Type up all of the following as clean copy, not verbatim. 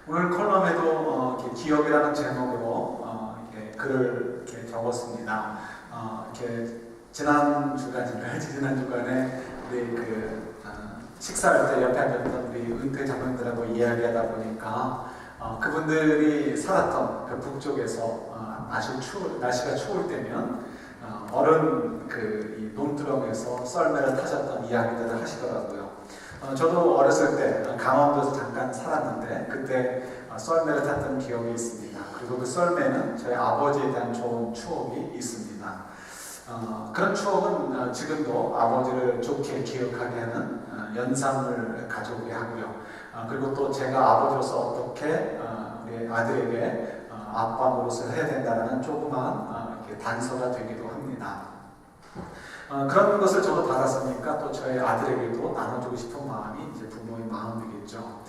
오늘 컬럼에도 이렇게 기억이라는 제목으로 이렇게 글을 이렇게 적었습니다. 이렇게 지난 주간에 우리 식사할 때 옆에 앉았던 우리 은퇴 자매들하고 이야기하다 보니까 그분들이 살았던 그 북쪽에서 아주 날씨가 추울 때면 얼음 이 논두렁에서 썰매를 타셨던 이야기들을 하시더라고요. 저도 어렸을 때 강원도에서 잠깐 살았는데 그때 썰매를 탔던 기억이 있습니다. 그리고 그 썰매는 저희 아버지에 대한 좋은 추억이 있습니다. 그런 추억은 지금도 아버지를 좋게 기억하게 하는 연상을 가져오게 하고요. 그리고 또 제가 아버지로서 어떻게 우리 아들에게 아빠 노릇을 해야 된다는 조그만 단서가 되기도 합니다. 그런 것을 저도 받았으니까 또 저희 아들에게도 나눠주고 싶은 마음이 이제 부모의 마음이겠죠.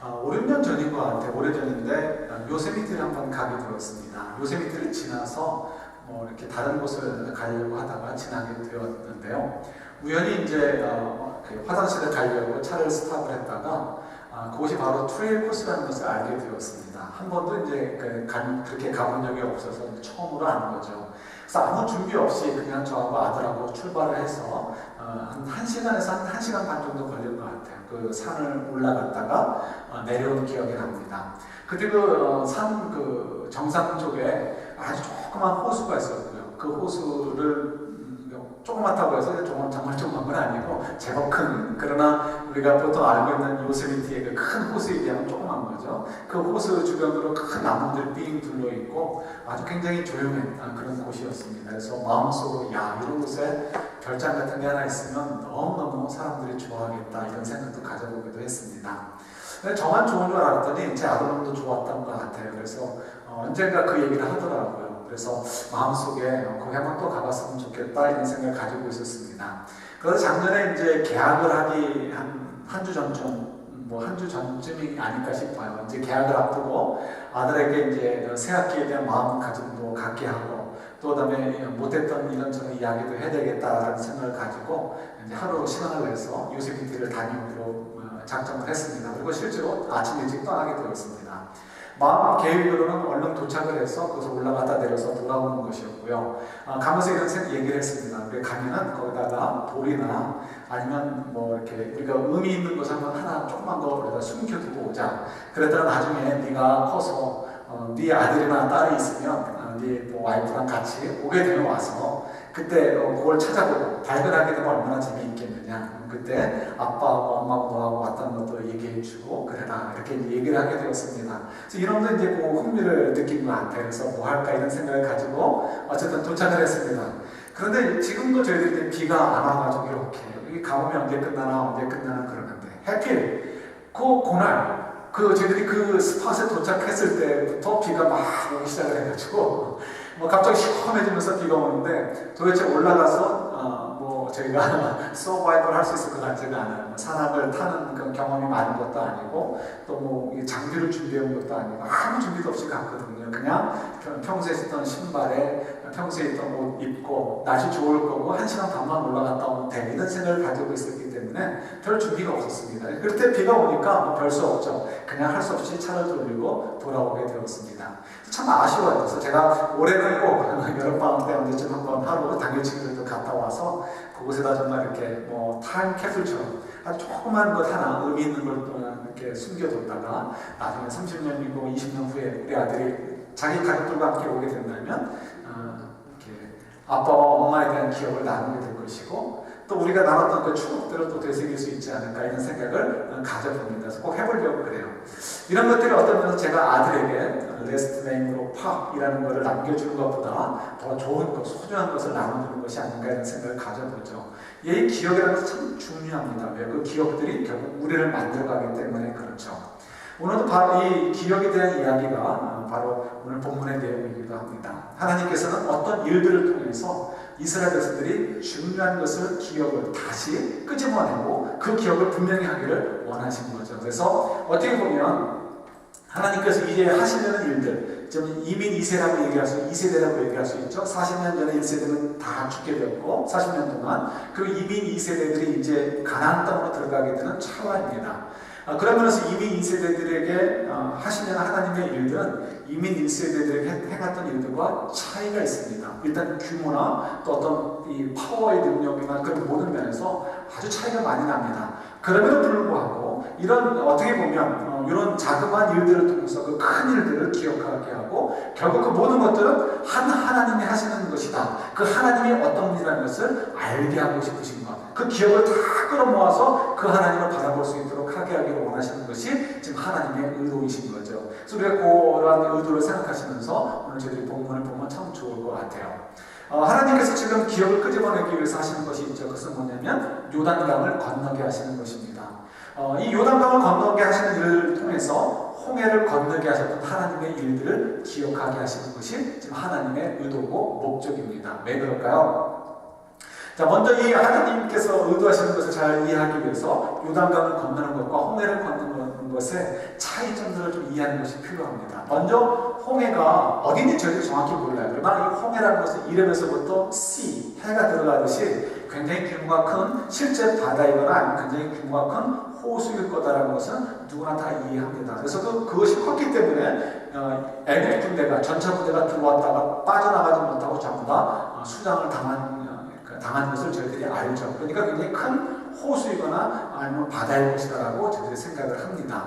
5, 6년 전인 것 같아요. 오래전인데 요세미티를 한번 가게 되었습니다. 요세미티를 지나서 이렇게 다른 곳을 가려고 하다가 지나게 되었는데요. 우연히 이제 화장실에 가려고 차를 스탑을 했다가 그곳이 바로 트레일 코스라는 것을 알게 되었습니다. 한 번도 이제 그렇게 가본 적이 없어서 처음으로 아는 거죠. 그래서 아무 준비 없이 그냥 저하고 아들하고 출발을 해서 한 1시간에서 한 1시간 반 정도 걸린 것 같아요. 그 산을 올라갔다가 내려온 기억이 납니다. 그때 산 정상 쪽에 아주 조그만 호수가 있었고요. 그 호수를 조그맣다고 해서 정말 조그만 건 아니고 제법 큰, 그러나 우리가 보통 알고 있는 요세미티의 그 큰 호수에 비하면 조그만 거죠. 그 호수 주변으로 큰 나무들 삥 둘러 있고 아주 굉장히 조용한 그런 곳이었습니다. 그래서 마음속으로 이런 곳에 별장 같은 게 하나 있으면 너무너무 사람들이 좋아하겠다 이런 생각도 가져보기도 했습니다. 저만 좋은 줄 알았더니 제 아들도 좋았던 것 같아요. 그래서 언젠가 그 얘기를 하더라고요. 그래서 마음속에 거기 한번 또 가봤으면 좋겠다 이런 생각을 가지고 있었습니다. 그래서 작년에 이제 계약을 하기 한 주 전쯤, 한 주 전쯤이 아닐까 싶어요. 이제 계약을 앞두고 아들에게 이제 새 학기에 대한 마음가짐도 갖게 하고 또 그다음에 못했던 이런저런 이야기도 해야 되겠다라는 생각을 가지고 이제 하루 시간을 내서 요세미티를 다니기로 작정을 했습니다. 그리고 실제로 아침 일찍 떠나게 되었습니다. 마음 계획으로는 얼른 도착을 해서 거기서 올라갔다 내려서 돌아오는 것이었고요. 가면서 이런 얘기를 했습니다. 우리 가면은 거기다가 돌이나 아니면 이렇게 우리가 의미 있는 것을 한번 하나 조금만 더 숨겨두고 오자. 그랬더니 나중에 네가 커서 네 아들이나 딸이 있으면 네 와이프랑 같이 오게 되면 와서 그때 그걸 찾아보고 발견하게 되면 얼마나 재미있겠느냐. 그때 아빠하고 엄마하고 너하고 왔던 것도 얘기해주고 그래라 이렇게 얘기를 하게 되었습니다. 그래서 이놈도 이제 흥미를 느낀 것 같아요. 그래서 뭐 할까 이런 생각을 가지고 어쨌든 도착을 했습니다. 그런데 지금도 저희들이 비가 안 와가지고 이렇게 여기 가보면 언제 끝나나 그러는데 해필 그날 저희들이 그 스팟에 도착했을 때부터 비가 막 오기 시작을 해가지고 갑자기 시원해지면서 비가 오는데 도대체 올라가서 저희가 서바이벌 할 수 있을 것 같지가 않아요. 산악을 타는 그런 경험이 많은 것도 아니고 또 장비를 준비해 온 것도 아니고 아무 준비도 없이 갔거든요. 그냥 평소에 쓰던 신발에 평소에 있던 옷 입고 날씨 좋을 거고 1시간 반만 올라갔다 오면 돼 이런 생각을 가지고 있었기 때문에 별 준비가 없었습니다. 그때 비가 오니까 별 수 없죠. 그냥 할 수 없이 차를 돌리고 돌아오게 되었습니다. 참 아쉬워요. 그래서 제가 올해는 꼭 여름방학 때 언제쯤 한번 하루 당일치기로 갔다 와서 그곳에다 정말 이렇게 타임캡슐처럼 아주 조그만 것 하나 의미 있는 걸 이렇게 숨겨뒀다가 나중에 30년이고 20년 후에 우리 아들이 자기 가족들과 함께 오게 된다면 이렇게 아빠와 엄마에 대한 기억을 나누게 될 것이고 또 우리가 나눴던 그 추억들을 또 되새길 수 있지 않을까 이런 생각을 가져봅니다. 그래서 꼭 해보려고 그래요. 이런 것들이 어떤 면에서 제가 아들에게 레스트 네임으로 팝이라는 것을 남겨주는 것보다 더 좋은 것, 소중한 것을 나눠주는 것이 아닌가 이런 생각을 가져보죠. 이 기억이라는 것은 참 중요합니다. 왜? 그 기억들이 결국 우리를 만들어가기 때문에 그렇죠. 오늘도 바로 이 기억에 대한 이야기가 바로 오늘 본문의 내용이기도 합니다. 하나님께서는 어떤 일들을 통해서 이스라엘 백성들이 중요한 것을 기억을 다시 끄집어내고 그 기억을 분명히 하기를 원하신 거죠. 그래서 어떻게 보면 하나님께서 이제 하시려는 일들, 이민 2세라고 얘기할 수, 2세대라고 얘기할 수 있죠. 40년 전에 1세대는 다 죽게 되었고 40년 동안 그 이민 2세대들이 이제 가나안 땅으로 들어가게 되는 차원입니다. 그런 면에서 이민 2세대들에게 하시는 하나님의 일들은 이민 1세대들에게 행했던 일들과 차이가 있습니다. 일단 규모나 또 어떤 이 파워의 능력이나 그런 모든 면에서 아주 차이가 많이 납니다. 그럼에도 불구하고 이런 어떻게 보면 이런 자그마한 일들을 통해서 그 큰 일들을 기억하게 하고 결국 그 모든 것들은 한 하나님이 하시는 것이다. 그 하나님이 어떤 분이라는 것을 알게 하고 싶으신 것. 그 기억을 다 끌어모아서 그 하나님을 바라볼 수 있도록 하게 하기를 원하시는 것이 지금 하나님의 의도이신 거죠. 그래서 우리가 그러한 의도를 생각하시면서 오늘 저희들이 본문을 보면 참 좋을 것 같아요. 하나님께서 지금 기억을 끄집어내기 위해서 하시는 것이 있죠. 그것은 뭐냐면 요단강을 건너게 하시는 것입니다. 이 요단강을 건너게 하시는 일을 통해서 홍해를 건너게 하셨던 하나님의 일들을 기억하게 하시는 것이 지금 하나님의 의도고 목적입니다. 왜 그럴까요? 자, 먼저 이 하나님께서 의도하시는 것을 잘 이해하기 위해서 요단강을 건너는 것과 홍해를 건너는 것의 차이점들을 좀 이해하는 것이 필요합니다. 먼저 홍해가 어딘지 저희도 정확히 몰라요. 그러나 이 홍해라는 것은 이름에서부터 sea, 해가 들어가듯이 굉장히 규모가 큰 실제 바다이거나 아니면 굉장히 규모가 큰 호수일 거다라는 것은 누구나 다 이해합니다. 그래서 그것이 컸기 때문에 애국 군대가 전차 부대가 들어왔다가 빠져나가지 못하고 전부 다 수장을 당한 것을 저희들이 알죠. 그러니까 굉장히 큰 호수이거나 아니면 바다일 것이다라고 저희들이 생각을 합니다.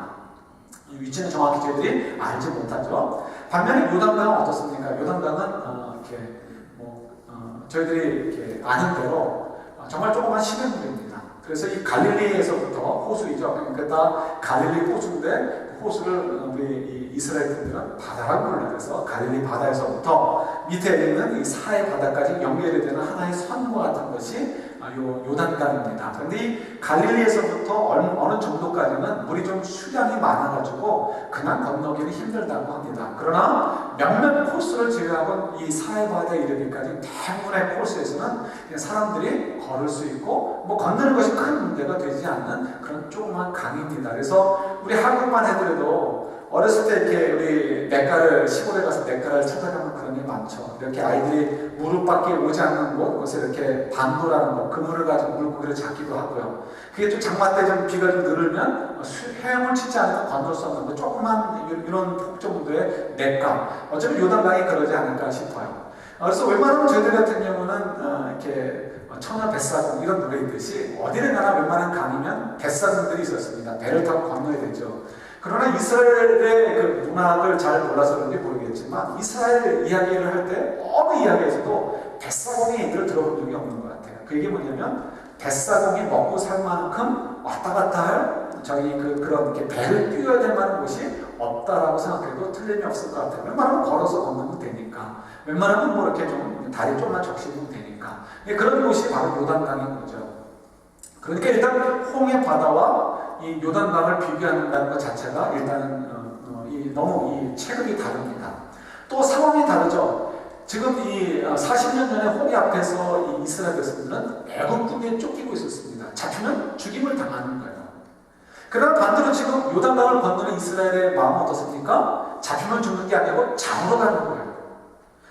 이 위치는 정확히 저희들이 알지 못하죠. 반면에 요단강은 어떻습니까? 요단강은 저희들이 이렇게 아는 대로 정말 조그만 시냇물입니다. 그래서 이 갈릴리에서부터 호수이죠. 그러니까 다 갈릴리 호수인데 호수를 우리 이스라엘 분들은 바다라고 불러요. 그래서 갈릴리 바다에서부터 밑에 있는 이 사해 바다까지 연결이 되는 하나의 선과 같은 것이 요단강입니다. 그런데 이 갈릴리에서부터 어느 정도까지는 물이 좀 수량이 많아가지고 그냥 건너기는 힘들다고 합니다. 그러나 몇몇 코스를 제외하고 이 사해 바다에 이르기까지 대부분의 코스에서는 사람들이 걸을 수 있고 뭐 건너는 것이 큰 문제가 되지 않는 그런 조그만 강입니다. 그래서 우리 한국만 해도 어렸을 때 이렇게 우리 시골에 가서 냇가를 찾아가면 그런 게 많죠. 이렇게 아이들이 무릎밖에 오지 않는 곳에 이렇게 반도라는 거, 그물을 가지고 물고기를 잡기도 하고요. 그게 좀 장마 때 좀 비가 좀 늘으면 헤엄을 치지 않으면 건널 수 없는 조그만 이런 폭 정도의 냇가. 어차피 요단강이 그러지 않을까 싶어요. 그래서 웬만하면 저희들 같은 경우는 이렇게 천하 뱃사공 이런 노래 있듯이 어디를 가나 웬만한 강이면 뱃사공들이 있었습니다. 배를 타고 건너야 되죠. 그러나 이스라엘의 그 문학을 잘 몰라서 그런지 모르겠지만 이스라엘 이야기를 할 때 어느 이야기에서도 뱃사공의 얘기를 들어본 적이 없는 것 같아요. 그게 뭐냐면 뱃사공이 먹고 살 만큼 왔다 갔다 할 그런 이렇게 배를 뛰어야 될 만한 곳이 없다라고 생각해도 틀림이 없을 것 같아요. 웬만하면 걸어서 건너면 되니까. 웬만하면 뭐 이렇게 좀 다리 좀만 적시면 되니까. 그런 곳이 바로 요단강인 거죠. 그러니까 일단 홍해 바다와 이 요단강을 비교한다는 것 자체가 일단은 너무 이 체급이 다릅니다. 또 상황이 다르죠. 지금 이 40년 전에 홍해 앞에서 이 이스라엘 백성들은 애국군에 쫓기고 있었습니다. 잡히면 죽임을 당하는 거예요. 그러나 반대로 지금 요단강을 건너는 이스라엘의 마음은 어떻습니까? 잡히면 죽는 게 아니고 잡으러 가는 거예요.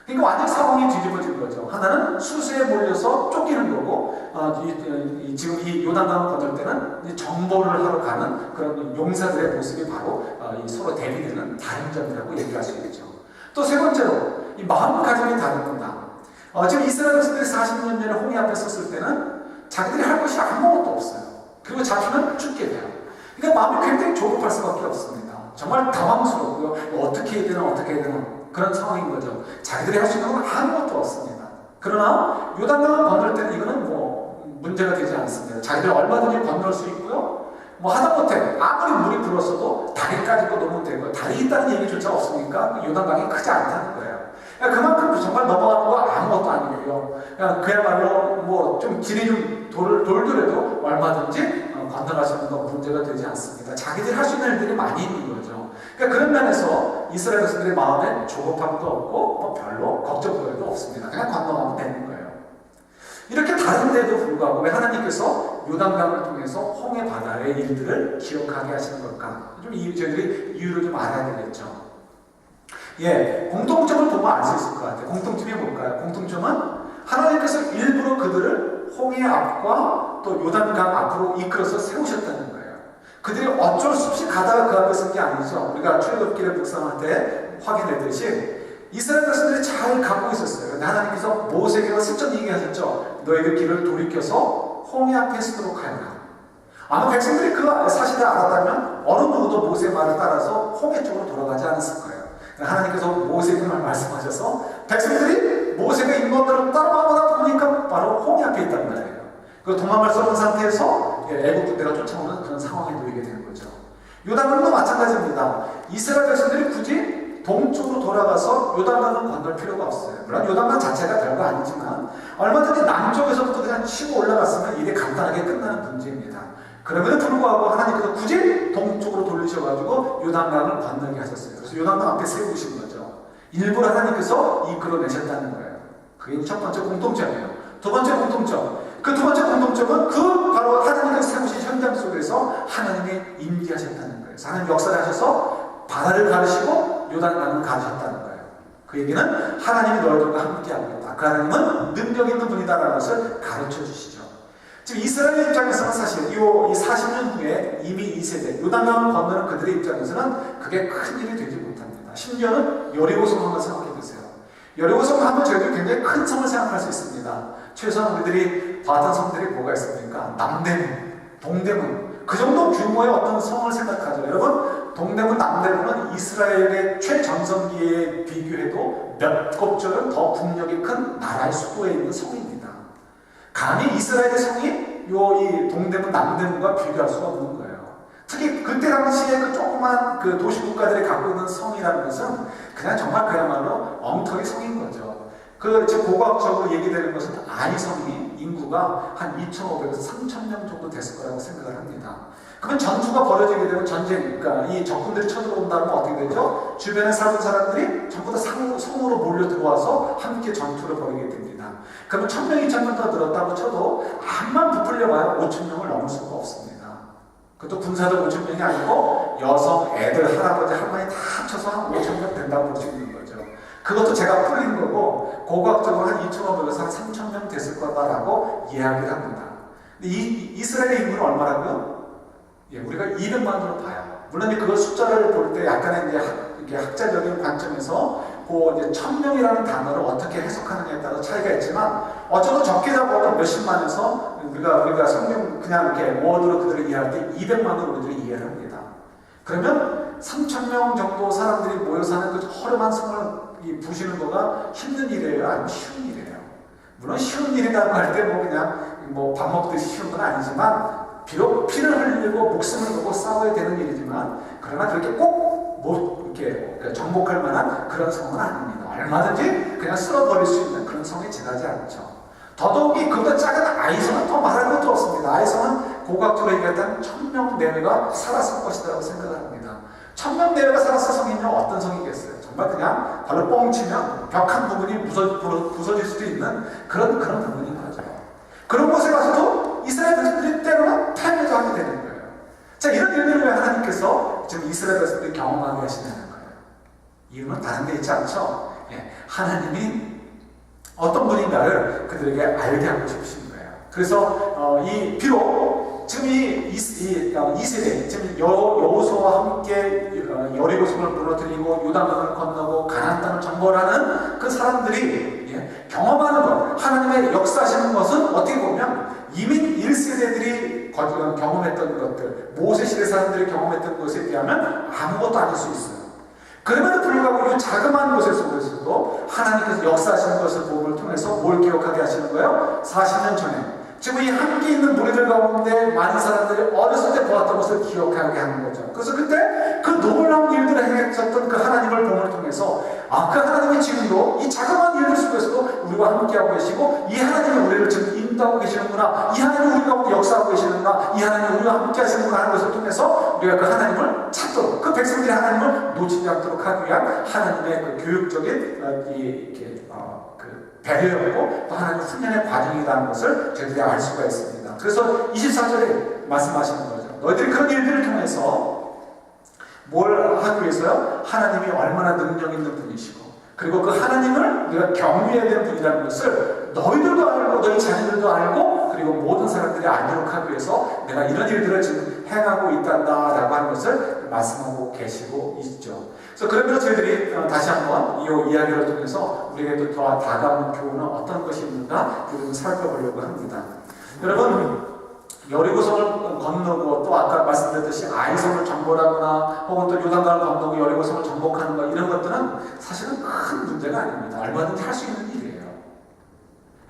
그러니까 완전 상황이 뒤집어진 거죠. 하나는 수수에 몰려서 쫓기는 거고, 지금 이 요단강을 건널 때는 정보를 하러 가는 그런 용사들의 모습이 바로 서로 대비되는 다른 점이라고 얘기할 수 있죠. 또 세 번째로, 이 마음가짐이 다릅니다. 지금 이스라엘 백성들이 40년 전에 홍해 앞에 섰을 때는 자기들이 할 것이 아무것도 없어요. 그리고 잡히면 죽게 돼요. 그러니까 마음이 굉장히 조급할 수밖에 없습니다. 정말 당황스럽고요. 어떻게 해야 되나 그런 상황인 거죠. 자기들이 할 수 있는 건 아무것도 없습니다. 그러나 요단강을 건널 때는 이거는 뭐 문제가 되지 않습니다. 자기들 얼마든지 건널 수 있고요. 뭐 하다못해 아무리 물이 불었어도 다리까지 넘으면 되고요. 다리 있다는 얘기조차 없으니까 요단강이 크지 않다는 거예요. 그만큼 정말 넘어가는 거 아무것도 아니고요. 그야말로 뭐 좀 길이 좀 돌더라도 얼마든지 건너갈 수 있는 건 문제가 되지 않습니다. 자기들 할 수 있는 일들이 많이 있는 거죠. 그러니까 그런 면에서 이스라엘 백성들의 마음에 조급함도 없고 뭐 별로 걱정거리도 없습니다. 그냥 건너가면 되는 거예요. 이렇게 다른데도 불구하고 왜 하나님께서 요단강을 통해서 홍해 바다의 일들을 기억하게 하시는 걸까? 좀 저희들이 이유를 좀 알아야 되겠죠. 공통점을 보면 알 수 있을 것 같아요. 공통점이 뭘까요? 공통점은 하나님께서 일부러 그들을 홍해 앞과 또 요단강 앞으로 이끌어서 세우셨다는 거예요. 그들이 어쩔 수 없이 가다가 그 앞에 선 게 아니죠. 우리가 출애굽기를 묵상할 때 확인했듯이 이스라엘 백성들이 잘 갖고 있었어요. 근데 하나님께서 모세에게 슬쩍 얘기하셨죠. 너희들 길을 돌이켜서 홍해 앞에 서도록 하여라. 아마 백성들이 그 사실을 알았다면 어느 누구도 모세의 말을 따라서 홍해 쪽으로 돌아가지 않았을 거예요. 하나님께서 모세에게만 말씀하셔서 백성들이 모세가 인도하도록 따라가다 보니까 바로 홍해 앞에 있단 말이에요. 그 도망갈 수 없는 상태에서 애국 군대가 쫓아오는 그런 상황에 놓이게 되는 거죠. 요단강도 마찬가지입니다. 이스라엘 백성들이 굳이 동쪽으로 돌아가서 요단강을 건널 필요가 없어요. 물론 요단강 자체가 별거 아니지만 얼마든지 남쪽에서부터 그냥 치고 올라갔으면 일이 간단하게 끝나는 문제입니다. 그럼에도 불구하고 하나님께서 굳이 동쪽으로 돌리셔가지고 요단강을 건너게 하셨어요. 그래서 요단강 앞에 세우신 거죠. 일부러 하나님께서 이끌어내셨다는 거예요. 그게 첫 번째 공통점이에요. 두 번째 공통점. 그 두 번째 공통점은 그 바로 하나님께서 세우신 현장 속에서 하나님이 임재하셨다는 거예요. 하나님 역사를 하셔서 바다를 가르시고 요단강을 가르셨다는 거예요. 그 얘기는 하나님이 너희들과 함께하고 있다. 그 하나님은 능력 있는 분이다라는 것을 가르쳐 주시죠. 지금 이스라엘 입장에서는 사실 이 40년 후에 이미 2세대 요단강을 건너는 그들의 입장에서는 그게 큰 일이 되지 못합니다. 심지어는 여리고성 한번 생각해 보세요. 여리고성 하면 저희들이 굉장히 큰 성을 생각할 수 있습니다. 최소한 우리들이 봤던 성들이 뭐가 있습니까? 남대문, 동대문 그 정도 규모의 어떤 성을 생각하죠. 여러분 동대문, 남대문은 이스라엘의 최전성기에 비교해도 몇 곱절은 더 국력이 큰 나라의 수도에 있는 성입니다. 감히 이스라엘의 성이 이 동대문, 남대문과 비교할 수가 없는 거예요. 특히 그때 당시에 그 조그만 그 도시 국가들이 갖고 있는 성이라는 것은 그냥 정말 그야말로 엉터리 성인 거죠. 그 지금 고고학적으로 얘기되는 것은 아이성이 인구가 한 2,500에서 3,000명 정도 됐을 거라고 생각을 합니다. 그러면 전투가 벌어지게 되면 전쟁, 그러니까 이 적군들이 쳐들어온다면 어떻게 되죠? 주변에 사는 사람들이 전부 다 성으로 몰려 들어와서 함께 전투를 벌이게 됩니다. 그러면 1,000명, 2,000명 더 늘었다고 쳐도 암만 부풀려봐야 5,000명을 넘을 수가 없습니다. 그것도 군사들 5,000명이 아니고 여성, 애들, 할아버지, 할머니 다 합쳐서 한 5,000명 된다고 볼 수 있는 거죠. 그것도 제가 풀린 거고 고고학적으로 한 2,500에서 한 3,000명 됐을 거다라고 이야기를 합니다. 근데 이스라엘의 인구는 얼마라고요? 우리가 200만으로 봐요. 물론 그거 숫자를 볼 때 약간의 이제 학자적인 관점에서 그 이제 1,000명이라는 단어를 어떻게 해석하느냐에 따라 차이가 있지만 어쩌면 적게 잡아도 몇십만에서 우리가 성경 그냥 이렇게 워드로 그들을 이해할 때 200만으로 우리들이 이해를 합니다. 그러면 3,000명 정도 사람들이 모여 사는 그 허름한 성을 부시는 거가 힘든 일이에요? 아니면 쉬운 일이에요? 물론 쉬운 일이라고 할 때 그냥 밥 먹듯이 쉬운 건 아니지만 비록 피를 흘리고 목숨을 걸고 싸워야 되는 일이지만 그러나 그렇게 꼭 이렇게 정복할 만한 그런 성은 아닙니다. 얼마든지 그냥 쓸어버릴 수 있는 그런 성에 지나지 않죠. 더더욱이 그보다 작은 아이성은 더 말할 것도 없습니다. 아이성은 고고학적으로 얘기했다면 1,000명 내외가 살았을 것이라고 생각을 합니다. 1,000명 내외가 살았을 성이면 어떤 성이겠어요? 정말 그냥 발로 뻥 치면 벽 한 부분이 부서질 수도 있는 그런 부분인 거죠. 그런 곳에 가서도 이스라엘 백성들이 때로는 패배도 하게 되는 거예요. 자, 이런 일들을 왜 하나님께서 지금 이스라엘 백성들이 경험하게 하시냐는 거예요. 이유는 다른 데 있지 않죠? 하나님이 어떤 분인가를 그들에게 알게 하고 싶으신 거예요. 그래서 비록 지금 이 세대, 지금 여호수아와 함께 여리고성을 무너뜨리고 요단강을 건너고 가나안 땅을 정벌하는 그 사람들이 경험하는 것, 하나님의 역사하시는 것은 어떻게 보면 이미 1세대들이 경험했던 것들, 모세 시대 사람들이 경험했던 것에 비하면 아무것도 아닐 수 있어요. 그럼에도 불구하고 이 자그마한 곳에 속에서도 하나님께서 역사하시는 것을 몸을 통해서 뭘 기억하게 하시는 거예요? 40년 전에 지금 이 함께 있는 무리들 가운데 많은 사람들이 어렸을 때 보았던 것을 기억하게 하는 거죠. 그래서 그때 그 놀라운 일들을 행했었던 그 하나님을 몸을 통해서 그 하나님이 지금도 이 자그마한 일들 속에서도 우리와 함께하고 계시고 이 하나님이 우리를 지금 인도하고 계시는구나, 이 하나님이 우리 가운데 역사하고 계시는구나, 이 하나님이 우리와 함께 하시는구나 하는 것을 통해서 우리가 그 하나님을 찾도록, 그 백성들이 하나님을 놓치지 않도록 하기 위한 하나님의 그 교육적인 배려였고 또 하나님의 훈련의 과정이라는 것을 저희들이 알 수가 있습니다. 그래서 24절에 말씀하시는 거죠. 너희들이 그런 일들을 통해서 뭘 하기 위해서요? 하나님이 얼마나 능력 있는 분이시고 그리고 그 하나님을 우리가 경외해야 되는 분이라는 것을 너희들도 알고 너희 자녀들도 알고 그리고 모든 사람들이 알도록 하기 위해서 내가 이런 일들을 지금 행하고 있단다라고 하는 것을 말씀하고 계시고 있죠. 그래서 그러면서 저희들이 다시 한번 이 이야기를 통해서 우리에게 더 다가오는 교훈은 어떤 것이 있는가 그걸 살펴보려고 합니다. 여러분, 여리고성을 건너고 또 아까 말씀드렸듯이 아이성을 정벌하거나 혹은 또 요단강을 건너고 여리고성을 정복하는 것, 이런 것들은 사실은 큰 문제가 아닙니다. 얼마든지 할 수 있는 일이에요.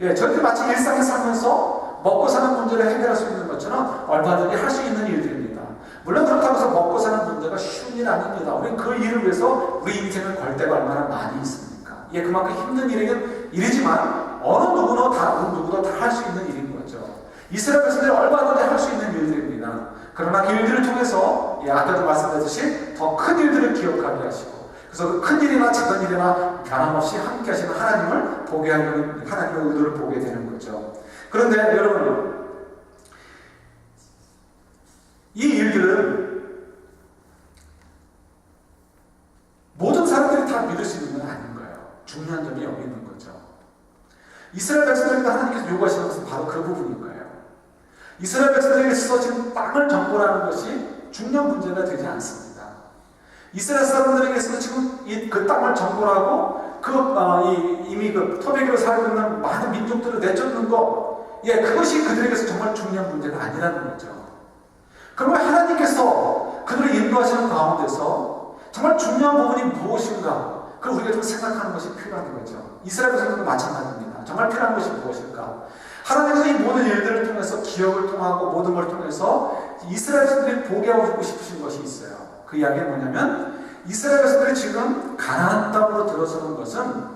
예, 저희들이 마치 일상에 살면서 먹고 사는 문제를 해결할 수 있는 것처럼 얼마든지 할 수 있는 일들입니다. 물론 그렇다고 해서 먹고 사는 문제가 쉬운 일 아닙니다. 우리는 그 일을 위해서 우리 인생을 걸 때가 얼마나 많이 있습니까? 이게 그만큼 힘든 일이지만 어느 누구도 다 할 수 있는 일인 거죠. 이스라엘 백성들이 얼마든지 할 수 있는 일들입니다. 그러나 그 일들을 통해서 아까도 말씀드렸듯이 더 큰 일들을 기억하게 하시고, 그래서 그 큰 일이나 작은 일이나 변함없이 함께 하시는 하나님을 보게 하는, 하나님의 의도를 보게 되는 거죠. 그런데 여러분, 이 일들은 모든 사람들이 다 믿을 수 있는 건 아닌 거예요. 중요한 점이 여기 있는 거죠. 이스라엘 백성들에게 하나님께서 요구하시는 것은 바로 그 부분인 거예요. 이스라엘 백성들에게 있어서 지금 땅을 정벌하는 것이 중요한 문제가 되지 않습니다. 이스라엘 사람들에게 있어서 지금 그 땅을 정벌하고 이미 토백으로 살고 있는 많은 민족들을 내쫓는 것, 그것이 그들에게서 정말 중요한 문제가 아니라는 거죠. 그러면 하나님께서 그들을 인도하시는 가운데서 정말 중요한 부분이 무엇인가, 그걸 우리가 좀 생각하는 것이 필요한 거죠. 이스라엘 백성들도 마찬가지입니다. 정말 필요한 것이 무엇일까? 하나님께서 이 모든 일들을 통해서, 기억을 통하고 모든 걸 통해서 이스라엘 백성들이 보게 하고 싶으신 것이 있어요. 그 이야기는 뭐냐면, 이스라엘 백성들이 지금 가나안 땅으로 들어서는 것은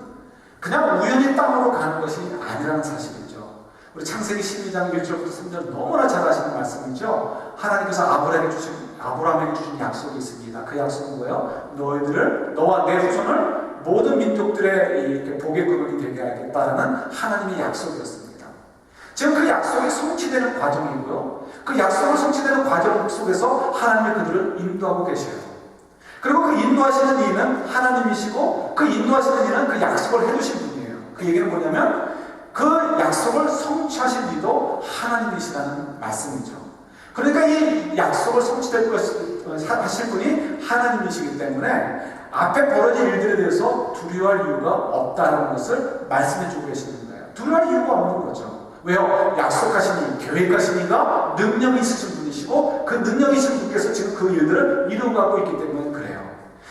그냥 우연히 땅으로 가는 것이 아니라는 사실이죠. 우리 창세기 12장 1절부터 3절 너무나 잘 아시는 말씀이죠. 하나님께서 아브라함에게 주신 약속이 있습니다. 그 약속은 뭐예요? 너와 내 후손을 모든 민족들의 복의 근원이 되게 하겠다라는 하나님의 약속이었습니다. 지금 그 약속이 성취되는 과정이고요. 그 약속을 성취되는 과정 속에서 하나님이 그들을 인도하고 계셔요. 그리고 그 인도하시는 이는 하나님이시고, 그 인도하시는 이는 그 약속을 해주신 분이에요. 그 얘기는 뭐냐면 그 약속을 성취하신 이도 하나님이시라는 말씀이죠. 그러니까 이 약속을 성취될 것을 하실 분이 하나님이시기 때문에 앞에 벌어진 일들에 대해서 두려워할 이유가 없다는 것을 말씀해 주고 계시는 거예요. 두려워할 이유가 없는 거죠. 왜요? 약속하시니, 계획하신 이가 능력이 있으신 분이시고, 그 능력이 있으신 분께서 지금 그 일들을 이루어가고 있기 때문에 그래요.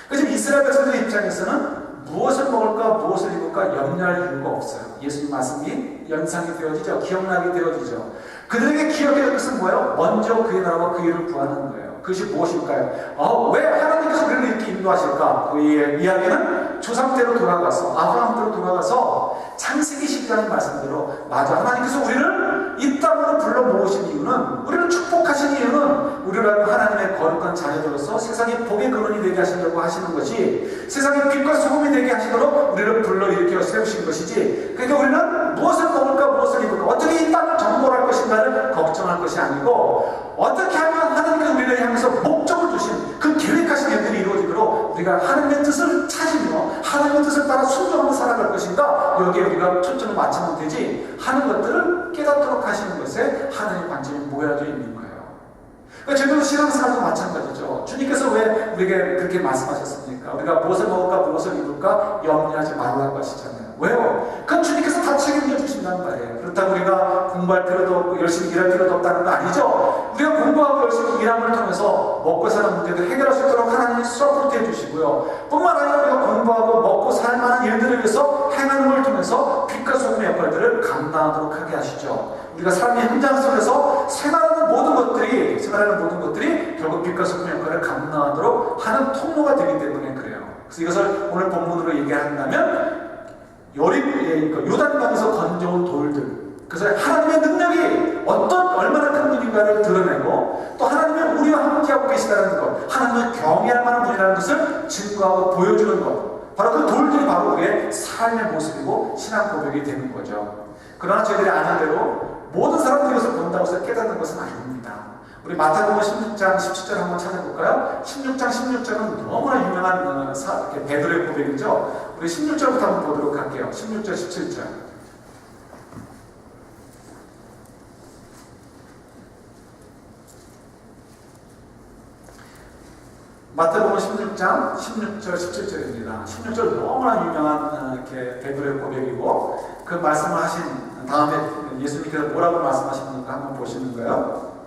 그래서 이스라엘 백성들 입장에서는 무엇을 먹을까, 무엇을 입을까 염려할 이유가 없어요. 예수님 말씀이 연상이 되어지죠. 기억나게 되어지죠. 그들에게 기억해야 할 것은 뭐예요? 먼저 그의 나라와 그 일을 구하는 거예요. 그것이 무엇일까요? 왜 하나님께서 우리를 이렇게 인도하실까? 그의 이야기는 조상대로 돌아가서, 아브라함대로 돌아가서 창세기 12장의 말씀대로, 맞아, 하나님께서 우리를 이 땅으로 불러 모으신 이유는, 우리를 축복하신 이유는 우리를 하나님의 거룩한 자녀들로서 세상의 복의 근원이 되게 하시려고 하시는 것이, 세상의 빛과 소금이 되게 하시도록 우리를 불러 일으켜 세우신 것이지, 그러니까 우리는 무엇을 먹을까, 무엇을 입을까, 어떻게 이 땅을 정복할 것인가를 걱정할 것이 아니고, 어떻게 하면 하나님께서 우리를 향해서 목적을 주신 그 계획하신 일들이 이루어지도록 우리가 하나님의 뜻을 찾으며 하나님의 뜻을 따라 순종하며 살아갈 것인가, 여기에 우리가 초점을 맞추면 되지, 하는 것들을 깨닫도록 하시는 것에 하나님의 관점이 모여져 있는 거예요. 그러니까 저희도 신앙생활도 마찬가지죠. 주님께서 왜 우리에게 그렇게 말씀하셨습니까? 우리가 무엇을 먹을까, 무엇을 입을까 염려하지 말라고 하시잖아요. 왜요? 그건 주님께서 다 책임져 주신다는 말이에요. 그렇다고 우리가 공부할 필요도 없고 열심히 일할 필요도 없다는 거 아니죠. 우리가 공부하고 열심히 일함을 통해서 먹고 사는 문제를 해결할 수 있도록 하나님이 서포트 해주시고요. 뿐만 아니라 우리가 공부하고 먹고 살 만한 일들을 위해서 행하는 걸 통해서 빛과 소금의 역할들을 감당하도록 하게 하시죠. 우리가 삶의 현장 속에서 생활하는 모든 것들이 결국 빛과 소금의 역할을 감당하도록 하는 통로가 되기 때문에 그래요. 그래서 이것을 오늘 본문으로 얘기한다면 요단강에서 건져온 돌들, 그래서 하나님의 능력이 얼마나 큰 분인가를 드러내고, 또 하나님은 우리와 함께하고 계시다는 것, 하나님을 경외할 만한 분이라는 것을 증거하고 보여주는 것, 바로 그 돌들이 바로 우리의 삶의 모습이고 신앙 고백이 되는 거죠. 그러나 저희들이 아는 대로 모든 사람들이 이것을 본다고 해서 깨닫는 것은 아닙니다. 우리 마태복음 16장 17절 한번 찾아볼까요? 16장 16절은 너무나 유명한 베드로의 고백이죠. 우리 16절부터 한번 보도록 할게요. 16절 17절. 마태복음 16장 16절 17절입니다. 16절 너무나 유명한 이렇게 베드로의 고백이고 그 말씀을 하신 다음에 예수님께서 뭐라고 말씀하시는가 한번 보시는 거예요.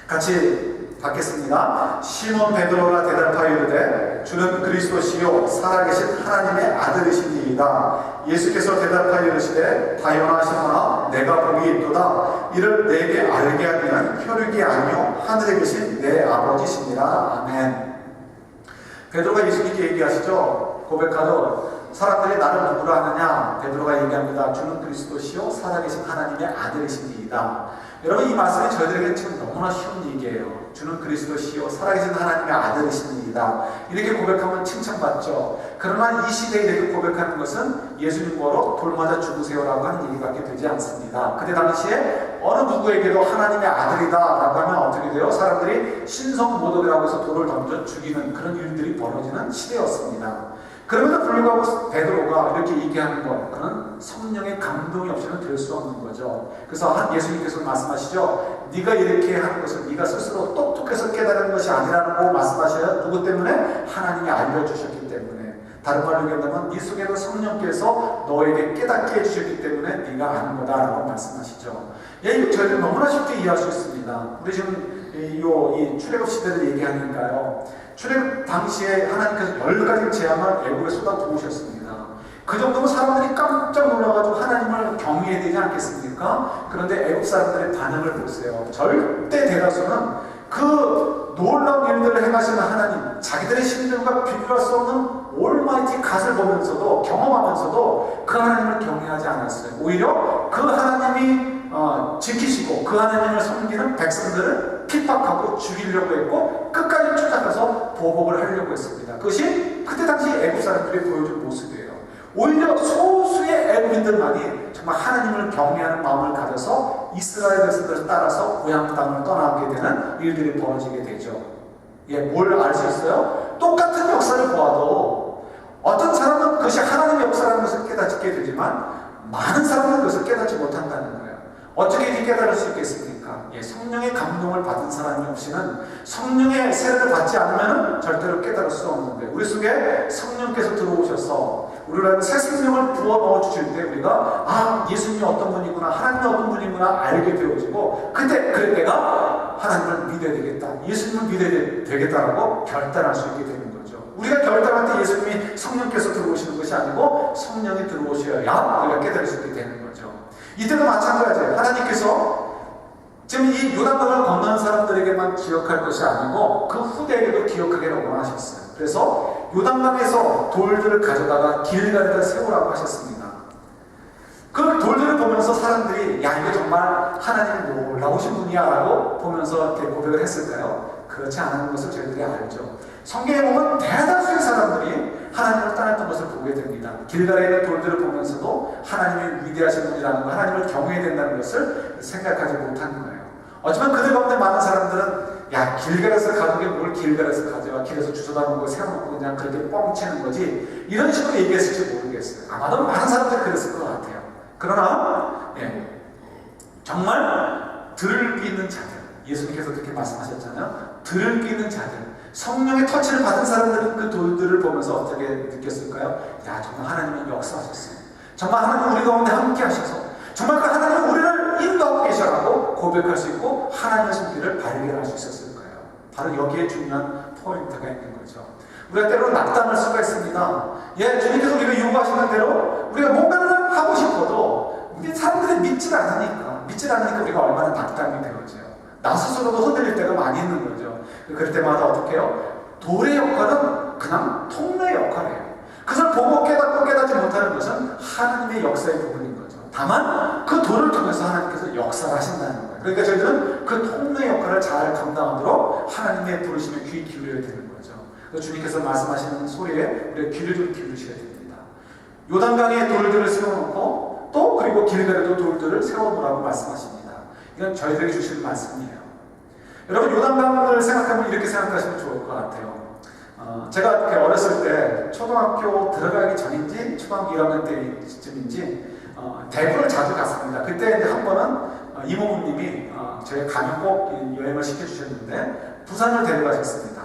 같이 받겠습니다. 시몬 베드로가 대답하여 이르되 주는 그리스도시요 살아계신 하나님의 아들이시니이다. 예수께서 대답하여 이르시되 다요나 시몬아 내가 복이 있도다. 이를 내게 알게 하기는 혈육이 아니요 하늘에 계신 내 아버지시니라. 아멘. 베드로가 예수님께 얘기하시죠. 고백하죠. 사람들이 나를 누구라 하느냐? 베드로가 얘기합니다. 주는 그리스도시요 살아계신 하나님의 아들이시니이다. 여러분 이 말씀이 저희들에게 지금 너무나 쉬운 얘기예요. 주는 그리스도시요 살아계신 하나님의 아들이시니이다. 이렇게 고백하면 칭찬받죠. 그러나 이 시대에 이렇게 고백하는 것은 예수님 보러 돌 맞아 죽으세요라고 하는 얘기밖에 되지 않습니다. 그때 당시에 어느 누구에게도 하나님의 아들이다 라고 하면 어떻게 돼요? 사람들이 신성모독이라고 해서 돌을 던져 죽이는 그런 일들이 벌어지는 시대였습니다. 그럼에도 불구하고 베드로가 이렇게 얘기하는 것, 그는 성령의 감동이 없이는 될 수 없는 거죠. 그래서 예수님께서 말씀하시죠. 네가 이렇게 하는 것은 네가 스스로 똑똑해서 깨달은 것이 아니라고 말씀하셔요. 누구 때문에? 하나님이 알려주셨기 때문에. 다른 말로 얘기한다면 네 속에는 성령께서 너에게 깨닫게 해주셨기 때문에 네가 아는 거다라고 말씀하시죠. 예, 저희는 너무나 쉽게 이해할 수 있습니다. 우리 지금 이 출애굽 시대를 얘기하니까요. 출애굽 당시에 하나님께서 10가지 재앙을 애굽에 쏟아부으셨습니다. 그 정도면 사람들이 깜짝 놀라가지고 하나님을 경외해야 되지 않겠습니까? 그런데 애굽 사람들의 반응을 보세요. 절대 대다수는 그 놀라운 일들을 행하시는 하나님, 자기들의 신들과 비교할 수 없는 올마이티 갓을 보면서도 경험하면서도 그 하나님을 경외하지 않았어요. 오히려 그 하나님이 지키시고 그 하나님을 섬기는 백성들을 핍박하고 죽이려고 했고 끝까지 쫓아가서 보복을 하려고 했습니다. 그것이 그때 당시 애굽 사람들이 보여준 모습이에요. 오히려 소수의 애굽인들만이 정말 하나님을 경외하는 마음을 가져서 이스라엘 백성들을 따라서 고향 땅을 떠나게 되는 일들이 벌어지게 되죠. 예, 뭘 알 수 있어요? 똑같은 역사를 보아도 어떤 사람은 그것이 하나님의 역사라는 것을 깨닫게 되지만 많은 사람은 그것을 깨닫지 못한다는 거예요. 어떻게 이렇게 깨달을 수 있겠습니까? 예, 성령의 감동을 받은 사람이 없이는 성령의 세례를 받지 않으면 절대로 깨달을 수 없는 거예요. 우리 속에 성령께서 들어오셔서 우리를 새 생명을 부어 넣어 주실 때 우리가 예수님이 어떤 분이구나, 하나님이 어떤 분이구나 알게 되어지고 그때 그래 내가 하나님을 믿어야 되겠다, 예수님을 믿어야 되겠다라고 결단할 수 있게 되는 거죠. 우리가 결단할 때 예수님이 성령께서 들어오시는 것이 아니고 성령이 들어오셔야 우리가 깨달을 수 있게 되는 거죠. 이때도 마찬가지예요. 하나님께서 지금 이 요단강을 건너는 사람들에게만 기억할 것이 아니고 그 후대에게도 기억하기를 원하셨어요. 그래서 요단강에서 돌들을 가져다가 길가에다 세우라고 하셨습니다. 그 돌들을 보면서 사람들이 야 이거 정말 하나님 놀라우신 분이야 라고 보면서 이렇게 고백을 했을까요? 그렇지 않은 것을 저희들이 알죠. 성경에 보면 대다수의 사람들이 하나님을 떠났던 것을 보게 됩니다. 길가에 있는 돌들을 보면서도 하나님이 위대하신 분이라는 거, 하나님을 경외해야 된다는 것을 생각하지 못하는 거예요. 하지만 그들 가운데 많은 사람들은 야 길가에서 가족이 뭘 길가에서 가져와 길에서 주워다 놓은 거 세워놓고 그냥 그렇게 뻥치는 거지 이런 식으로 얘기했을지 모르겠어요. 아마도 많은 사람들이 그랬을 것 같아요. 그러나 정말 들을 귀 있는 자들, 예수님께서 그렇게 말씀하셨잖아요. 들을 귀 있는 자들, 성령의 터치를 받은 사람들은 그 돌들을 보면서 어떻게 느꼈을까요? 야 정말 하나님은 역사하셨어요. 정말 하나님 우리 가운데 함께 하셔서 정말 그 하나님은 우리를 인도하고 계셔라고 고백할 수 있고 하나님의 손길을 발견할 수 있었을 거예요. 바로 여기에 중요한 포인트가 있는 거죠. 우리가 때로는 낙담할 수가 있습니다. 주님께서 우리가 요구하시는 대로 우리가 뭔가를 하고 싶어도 사람들이 믿질 않으니까 우리가 얼마나 낙담이 되어져요. 나 스스로도 흔들릴 때가 많이 있는 거죠. 그럴 때마다 어떻게 해요? 돌의 역할은 그냥 통로의 역할이에요. 그것을 보고 깨닫지 못하는 것은 하나님의 역사의 부분인 거죠. 다만 그 돌을 통해서 하나님께서 역사를 하신다는 거예요. 그러니까 저희들은 그 통로의 역할을 잘 감당하도록 하나님의 부르심에 귀 기울여야 되는 거죠. 주님께서 말씀하시는 소리에 우리가 귀를 좀 기울이셔야 됩니다. 요단강에 돌들을 세워놓고 또 그리고 길가에도 돌들을 세워놓으라고 말씀하십니다. 이건 저희들에게 주시는 말씀이에요. 여러분 요단강을 생각하면 이렇게 생각하시면 좋을 것 같아요. 제가 이렇게 어렸을 때 초등학교 들어가기 전인지 초등학교 1학년 때쯤인지 대구를 자주 갔습니다. 그때 한 번은 이모부님이 저희 가면 꼭 여행을 시켜주셨는데 부산을 데려가셨습니다.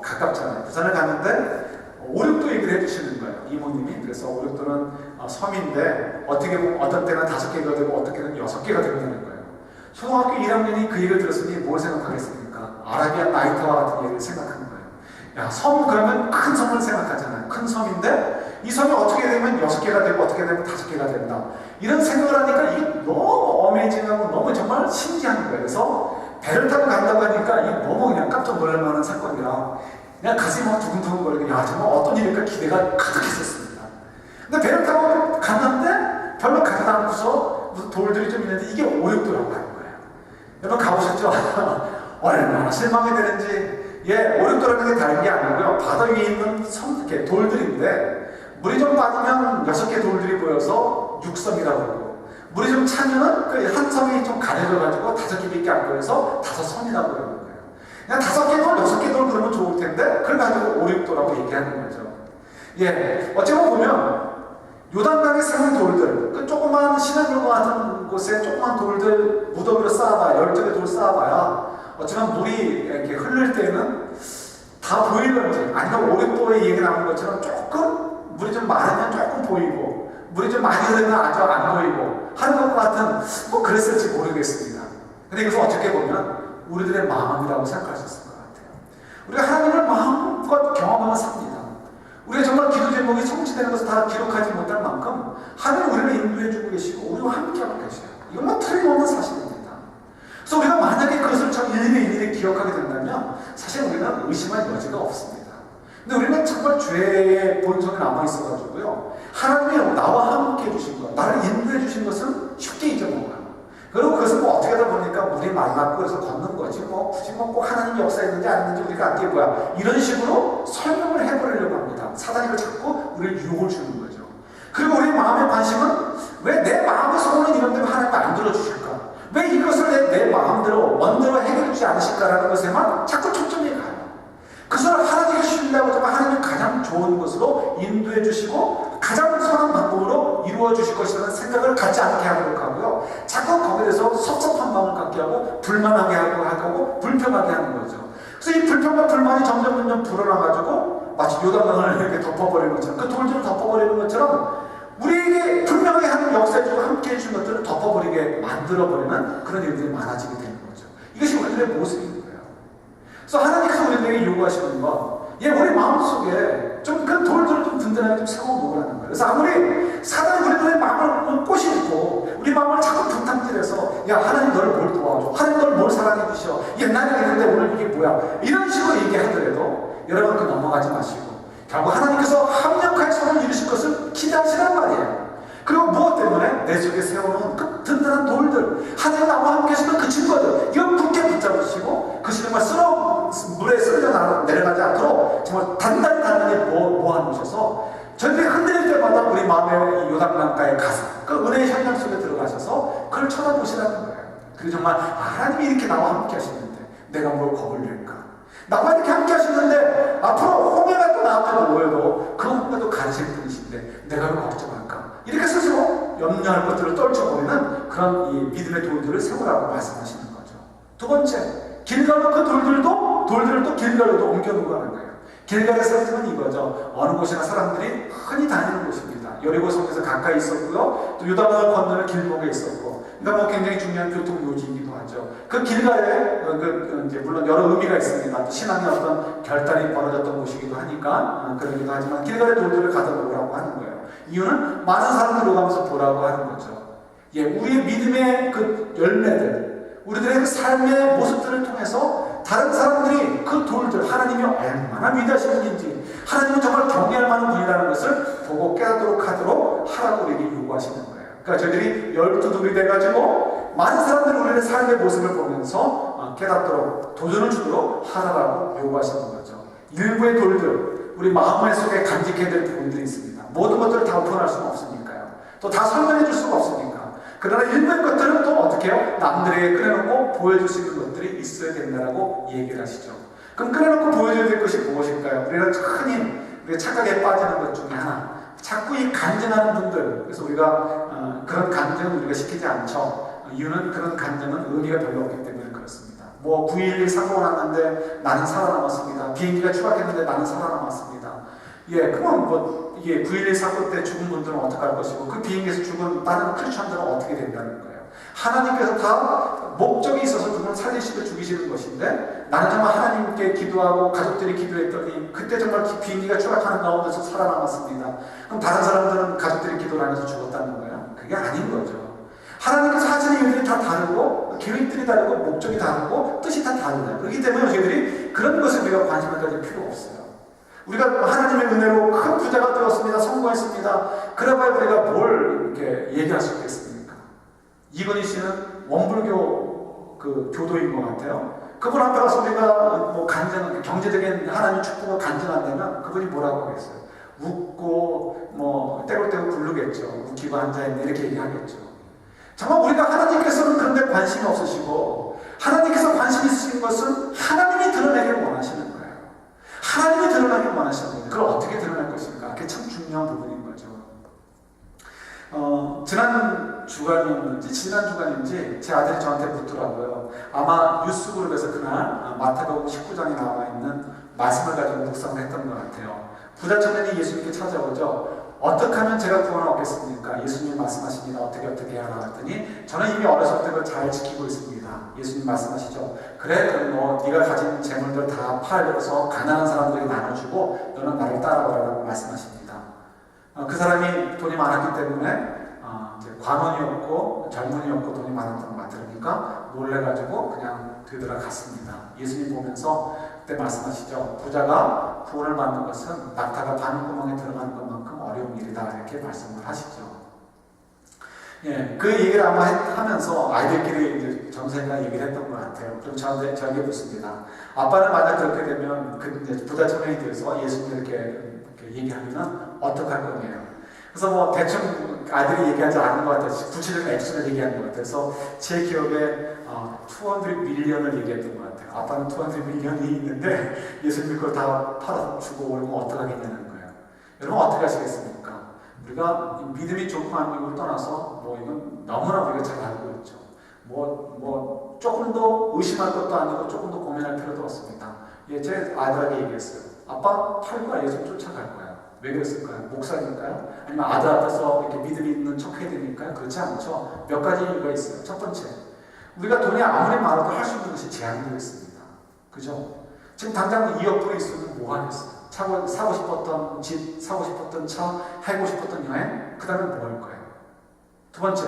가깝잖아요. 부산을 갔는데 오륙도 얘기를 해주시는 거예요. 이모님이. 그래서 오륙도는 섬인데 어떻게 보면 어떤 때는 5개가 되고 어떤 때는 6개가 된다는 거예요. 초등학교 1학년이 그 얘기를 들었으니 뭘 생각하겠습니까? 아라비안 나이트와 같은 얘기를 생각하는 거예요. 야, 섬 그러면 큰 섬을 생각하잖아요. 큰 섬인데 이 섬이 어떻게 되면 6개가 되고 어떻게 되면 5개가 된다. 이런 생각을 하니까 이게 너무 어메이징하고 너무 정말 신기한 거예요. 그래서 배를 타고 간다고 하니까 이게 너무 그냥 깜짝 놀랄 만한 사건이라 그냥 가슴이 막 두근두근 거리고 야 정말 어떤 일일까 기대가 가득했었습니다. 근데 배를 타고 갔는데 별로 가지 않고서 무슨 돌들이 좀 있는데 이게 오륙도라고 하는 거예요. 여러분 가보셨죠? 얼마나 실망이 되는지. 오륙도라는 게 다른 게 아니고요. 바다 위에 있는 섬, 이렇게 돌들인데 물이 좀 빠지면 6개 돌들이 보여서 육섬이라고 그러고 물이 좀 차면은 그 한 섬이 좀 가려져가지고 5개밖에 안 보여서 5섬이라고 그러는 거예요. 그냥 5개 돌, 6개 돌 그러면 좋을 텐데 그걸 가지고 오륙도라고 얘기하는 거죠. 어쩌고 보면 요단강에 세운 돌들, 그 조그만 신안강 같은 곳에 조그만 돌들 무더기로 쌓아봐야 12개 돌 쌓아봐야 어쩌면 물이 이렇게 흐를 때는 다 보이는지 아니면 오륙도에 얘기 나오는 것처럼 조금 물이 좀 많으면 조금 보이고 물이 좀 많이 흐르면 아주 안 보이고 하는 것 같은 그랬을지 모르겠습니다. 근데 이것은 어떻게 보면 우리들의 마음이라고 생각하셨을 것 같아요. 우리가 하나님을 마음껏 경험하며 삽니다. 우리가 정말 기도 제목이 성취되는 것을 다 기록하지 못할 만큼 하나님 우리를 인도해주고 계시고 우리와 함께하고 계셔요. 이건 틀림없는 사실입니다. 그래서 우리가 만약에 그것을 참 일일이 기억하게 된다면 사실 우리는 의심할 여지가 없습니다. 근데 우리는 정말 죄의 본성이 남아있어가지고요. 하나님이 나와 함께 해주신 것, 나를 인도해 주신 것은 쉽게 잊어먹어요. 그리고 그것은 어떻게 하다 보니까 물이 말랐고 그래서 걷는 거지 굳이 꼭 하나님이 역사했는지 아닌지 우리가 알게 뭐야 이런 식으로 설명을 해버리려고 합니다. 사단이 그 자꾸 우리를 유혹을 주는 거죠. 그리고 우리 마음의 관심은 왜 내 마음의 소원은 이런데 하나님이 안 들어주실까? 왜 이것을 내 마음대로 원대로 해결해 주지 않으실까라는 것에만 자꾸 초점이 가요. 그것을 하나님께 신뢰하고 하나님이 가장 좋은 것으로 인도해 주시고 가장 선한 방법으로 이루어 주실 것이라는 생각을 갖지 않게 하도록 하고요. 자꾸 거기에 대해서 섭섭한 마음을 갖게 하고 불만하게 하고 불평하게 하는 거죠. 그래서 이 불평과 불만이 점점 불어나가지고 마치 요단강을 이렇게 덮어버리는 것처럼 그 돌들을 덮어버리는 것처럼 우리에게 분명히 하는 역사해주고 함께 해준 것들을 덮어버리게 만들어버리는 그런 일들이 많아지게 되는 거죠. 이것이 우리들의 모습인 거예요. 그래서 하나님께서 우리에게 요구하시는 건 우리 마음속에 좀 그 돌들을 좀 든든하게 좀 세워놓으라는 거예요. 그래서 아무리 사단이 우리들의 마음을 꼬시고 우리 마음을 자꾸 분탕질해서 야 하나님 너를 뭘 도와줘, 하나님 너를 뭘 사랑해 주셔, 옛날에 그랬는데 오늘 이게 뭐야 이런 식으로 얘기하더라도 여러분 그 넘어가지 마시고 결국 하나님께서 합력하여 선을 이루실 것을 기대하시란 말이에요. 그리고 무엇 때문에? 내 속에 세워놓은 그 든든한 돌들, 하나님 나와 함께 하시는 그 증거들, 이걸 굳게 붙잡으시고 그것이 정말 물에 쓸려 내려가지 않도록 정말 단단히 모아놓으셔서 저희들이 흔들릴 때마다 우리 마음의 요단강가에 가서 그 은혜의 현장 속에 들어가셔서 그걸 쳐다보시라는 거예요. 그리고 정말 하나님이 이렇게 나와 함께 하시는데 내가 뭘 겁을 낼까? 나와 이렇게 함께 하시는데 앞으로 홍해가 또 나한테 모여도 그 홍해도 가르칠 분이신데 내가 왜 걱정할까? 이렇게 스스로 염려할 것들을 떨쳐버리는 그런 이 믿음의 돌들을 세우라고 말씀하시는 거죠. 두 번째, 길갈로 그 돌들을 또 길갈로도 옮겨놓고 하는 거예요. 길갈의 상징은 이거죠. 어느 곳이나 사람들이 흔히 다니는 곳입니다. 여리고 성에서 가까이 있었고요. 또 요단강을 건너는 길목에 있었고, 그러니까 굉장히 중요한 교통 요지이기도 하죠. 그 길갈에 이제 물론 여러 의미가 있습니다. 신앙의 어떤 결단이 벌어졌던 곳이기도 하니까 그러기도 하지만 길갈의 돌들을 가져오라고 하는 거예요. 이유는 많은 사람들이 오가면서 보라고 하는 거죠. 우리의 믿음의 그 열매들, 우리들의 그 삶의 모습들을 통해서 다른 사람들이 그 돌들, 하나님이 얼마나 위대하신 분인지, 하나님은 정말 경외할 만한 분이라는 것을 보고 깨닫도록 하도록 하라고 우리에게 요구하시는 거예요. 그러니까 저희들이 12돌이 돼가지고 많은 사람들이 우리의 삶의 모습을 보면서 깨닫도록 도전을 주도록 하라고 요구하시는 거죠. 일부의 돌들, 우리 마음 속에 간직해야 될 부분들이 있습니다. 모든 것들을 다 오픈할 수는 없으니까요. 또 다 설명해 줄 수가 없으니까. 그러나 일부의 것들은 또 어떻게 해요? 남들에게 꺼내놓고 보여줄 수 있는 것들이 있어야 된다고 얘기를 하시죠. 그럼 꺼내놓고 보여줘야 될 것이 무엇일까요? 우리가 흔히 우리가 착각에 빠지는 것 중에 하나, 자꾸 이 간증하는 분들, 그래서 우리가 그런 간증을 우리가 시키지 않죠. 이유는 그런 간증은 의미가 별로 없기 때문에 그렇습니다. 뭐 9.11 사고가 났는데 나는 살아남았습니다. 비행기가 추락했는데 나는 살아남았습니다. 예, 그럼 뭐 이게 9.11 사고 때 죽은 분들은 어떻게 할 것이고 그 비행기에서 죽은 다른 크리스천들은 어떻게 된다는 거예요. 하나님께서 다 목적이 있어서 누구를 살리시고 죽이시는 것인데 나는 정말 하나님께 기도하고 가족들이 기도했더니 그때 정말 비행기가 추락하는 가운데서 살아남았습니다. 그럼 다른 사람들은 가족들이 기도를 안 해서 죽었다는 거예요? 그게 아닌 거죠. 하나님께서 하시는 일들이 다 다르고 계획들이 다르고 목적이 다르고 뜻이 다 다르다. 그렇기 때문에 저희들이 그런 것에 우리가 관심을 가질 필요가 없어요. 우리가 하나님의 은혜로 큰 부자가 되었습니다. 성공했습니다. 그래봐야 우리가 뭘 이렇게 얘기할 수 있겠습니까? 이건희 씨는 원불교 그 교도인 것 같아요. 그분 앞에 가서 우리가 뭐 경제적인 하나님 축복을 간증한다면 그분이 뭐라고 하겠어요? 웃고 뭐 떼굴떼굴 굴르겠죠. 웃기고 앉아있네 이렇게 얘기하겠죠. 정말 우리가 하나님께서는 그런 데 관심이 없으시고 하나님께서 관심 있으신 것은 하나님이 드러내기를 원하시는 거예요. 하나님이 드러나기를 원하시는 거예요. 그걸 어떻게 드러낼 것인가? 그게 참 중요한 부분인 거죠. 지난 주간인지 제 아들이 저한테 묻더라고요. 아마 뉴스그룹에서 그날 마태복음 19장에 나와 있는 말씀을 가지고 묵상을 했던 것 같아요. 부자 청년이 예수님께 찾아오죠. 어떻게 하면 제가 구원을 얻겠습니까? 예수님 말씀하십니다. 어떻게 해야 하나 했더니 저는 이미 어렸을 때 그걸 잘 지키고 있습니다. 예수님 말씀하시죠. 그래 그럼 너 네가 가진 재물들 다 팔려서 가난한 사람들에게 나눠주고 너는 나를 따라오라고 말씀하십니다. 그 사람이 돈이 많았기 때문에 이제 관원이었고 젊은이였고 돈이 많았던 것 같으니까 놀래가지고 그냥 되돌아갔습니다. 예수님 보면서 그때 말씀하시죠. 부자가 구원을 받는 것은 낙타가 바늘구멍에 들어가는 것만큼 어려운 일이다 이렇게 말씀을 하시죠. 예, 그 얘기를 아마 하면서 아이들끼리 이제 정선이가 얘기를 했던 것 같아요. 그럼 저에게 묻습니다. 아빠는 만약 그렇게 되면 그 이제 부자 청년이 돼서 예수님 이렇게 얘기하면은 어떡할 거냐요. 그래서 뭐 대충 아이들이 얘기하지 않은 것 같아요. 구체적인 액션을 얘기하는 것 같아서 제 기억에 200 밀리언을 얘기했던 것 같아요. 아빠는 200 밀리언이 있는데 예수님이 그걸 다 팔아주고 오면 어떡하겠냐는 거예요. 여러분 어떻게 하시겠습니까? 우리가 믿음이 좋고 안 믿음을 떠나서 뭐 이건 너무나 우리가 잘 알고 있죠. 뭐 조금 더 의심할 것도 아니고 조금 더 고민할 필요도 없습니다. 예, 제 아들에게 얘기했어요. 아빠 팔과 예수 쫓아갈 거야. 왜 그랬을까요? 목사니까요? 아니면 아들 앞에서 이렇게 믿음이 있는 척 해야 되니까요? 그렇지 않죠. 몇 가지 이유가 있어요. 첫 번째, 우리가 돈이 아무리 많아도 할 수 있는 것이 제한되어 있습니다. 그죠? 지금 당장 2억 불이 있으면 뭐 하겠어요? 사고 싶었던 집, 사고 싶었던 차, 하고 싶었던 여행, 그 다음에 뭐 할 거예요? 두 번째,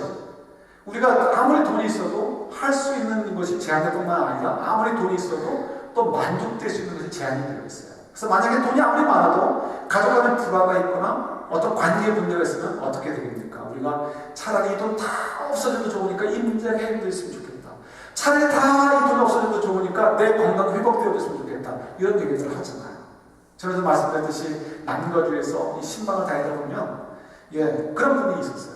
우리가 아무리 돈이 있어도 할 수 있는 것이 제한될 뿐만 아니라 아무리 돈이 있어도 또 만족될 수 있는 것이 제한이 되어 있어요. 그래서 만약에 돈이 아무리 많아도 가족 간에 불화가 있거나 어떤 관계의 문제가 있으면 어떻게 되겠습니까? 우리가 차라리 이 돈 다 없어져도 좋으니까 이 문제가 해결됐으면 좋겠다. 차라리 다 이 돈이 없어져도 좋으니까 내 건강 회복되어졌으면 좋겠다. 이런 얘기들 하잖아요. 전에도 말씀드렸듯이 남거주에서 이 신방을 다니다 보면 예 그런 분이 있었어요.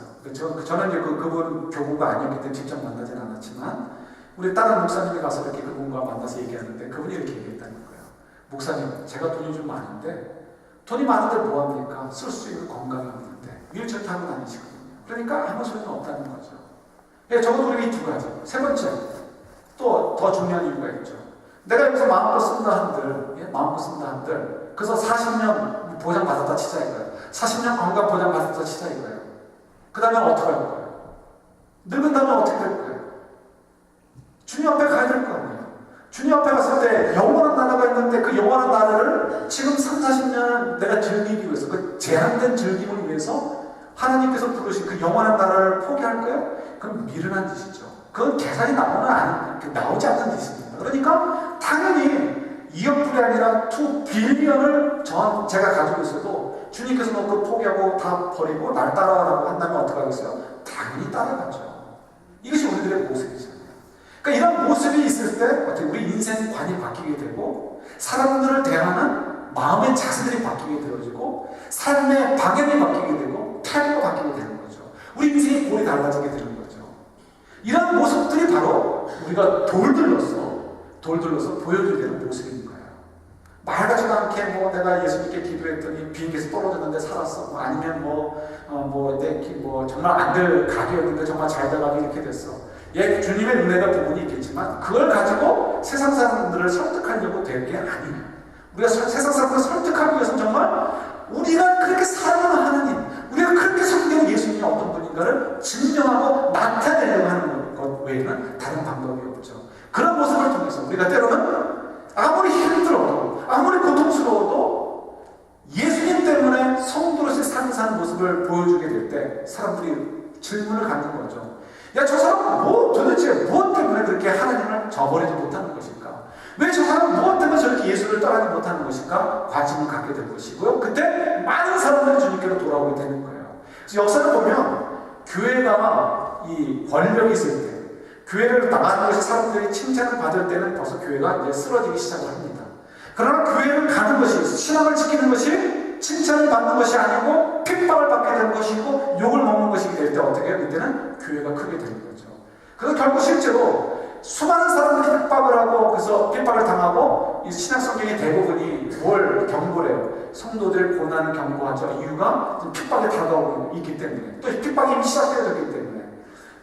저는 이제 그분 교구가 아니었기 때문에 직접 만나진 않았지만 우리 다른 목사님이 가서 이렇게 그분과 만나서 얘기하는데 그분이 이렇게 얘기했다는 거예요. 목사님, 제가 돈이 좀 많은데 돈이 많은데 뭐합니까? 쓸 수 있는 건강이 없는데 휠체어 타고 다니시거든요. 그러니까 아무 소용이 없다는 거죠. 예, 적어도 우리 이 두 가지. 세 번째, 또 더 중요한 이유가 있죠. 내가 여기서 마음껏 쓴다 한들, 예, 마음껏 쓴다 한들 그래서 40년 보장 받았다 치자 이거예요. 40년 건강 보장 받았다 치자 이거예요. 그 다음에 어떻게 할 거예요? 늙은 다음에 어떻게 될 거예요? 주님 앞에 가야 될 거 아니에요. 주님 앞에 갔을 때 영원한 나라가 있는데 그 영원한 나라를 지금 3, 40년을 내가 즐기기 위해서 그 제한된 즐김을 위해서 하나님께서 부르신 그 영원한 나라를 포기할 거예요? 그럼 미련한 짓이죠. 그건 계산이 나오지 않는 짓입니다. 그러니까 당연히 2억 불이 아니라 2 빌리언을 제가 가지고 있어도 주님께서 놓고 포기하고 다 버리고 날 따라가라고 한다면 어떻게 하겠어요? 당연히 따라가죠. 이것이 우리들의 모습이잖아요. 그러니까 이런 모습이 있을 때 어떻게 우리 인생관이 바뀌게 되고 사람들을 대하는 마음의 자세들이 바뀌게 되어지고 삶의 방향이 바뀌게 되고 태도가 바뀌게 되는 거죠. 우리 인생의 골이 달라지게 되는 거죠. 이런 모습들이 바로 우리가 돌들러서 보여줘야 되는 모습인 거예요. 말 같지도 않게 뭐 내가 예수님께 기도했더니 비행기에서 떨어졌는데 살았어. 아니면 정말 안 될 가게였는데 정말 잘 돼가게 이렇게 됐어. 예, 주님의 은혜가 부분이 있겠지만 그걸 가지고 세상 사람들을 설득하려고 될 게 아니에요. 우리가 세상 사람들을 설득하기 위해서는 정말 우리가 그렇게 사랑하는 하나님, 우리가 그렇게 섬기는 예수님이 어떤 분인가를 증명하고 나타내려고 하는 것 외에는 다른 방법이 없죠. 그런 모습을 통해서 우리가 때로는 아무리 힘들어도 아무리 고통스러워도 예수님 때문에 성도로서 사는 모습을 보여주게 될 때 사람들이 질문을 갖는 거죠. 야, 저 사람은 도대체 무엇 때문에 그렇게 하나님을 저버리지 못하는 것일까? 왜 저 사람은 무엇 때문에 저렇게 예수를 떠나지 못하는 것일까? 관심을 갖게 될 것이고요. 그때 많은 사람들이 주님께로 돌아오게 되는 거예요. 그래서 역사를 보면 교회가 이 권력이 있을 때, 교회를 나가는 것이 사람들이 칭찬을 받을 때는 벌써 교회가 이제 쓰러지기 시작을 합니다. 그러나 교회를 가는 것이, 신앙을 지키는 것이 칭찬을 받는 것이 아니고 핍박을 받게 되는 것이고 욕을 먹는 것이 될 때 어떻게 해요? 그때는 교회가 크게 되는 거죠. 그래서 결국 실제로 수많은 사람들이 핍박을 하고 그래서 핍박을 당하고 이 신약 성경의 대부분이 뭘 경고를 해요? 성도들 고난을 경고하죠. 이유가 핍박이 다가오고 있기 때문에, 또 핍박이 이미 시작되어졌기 때문에.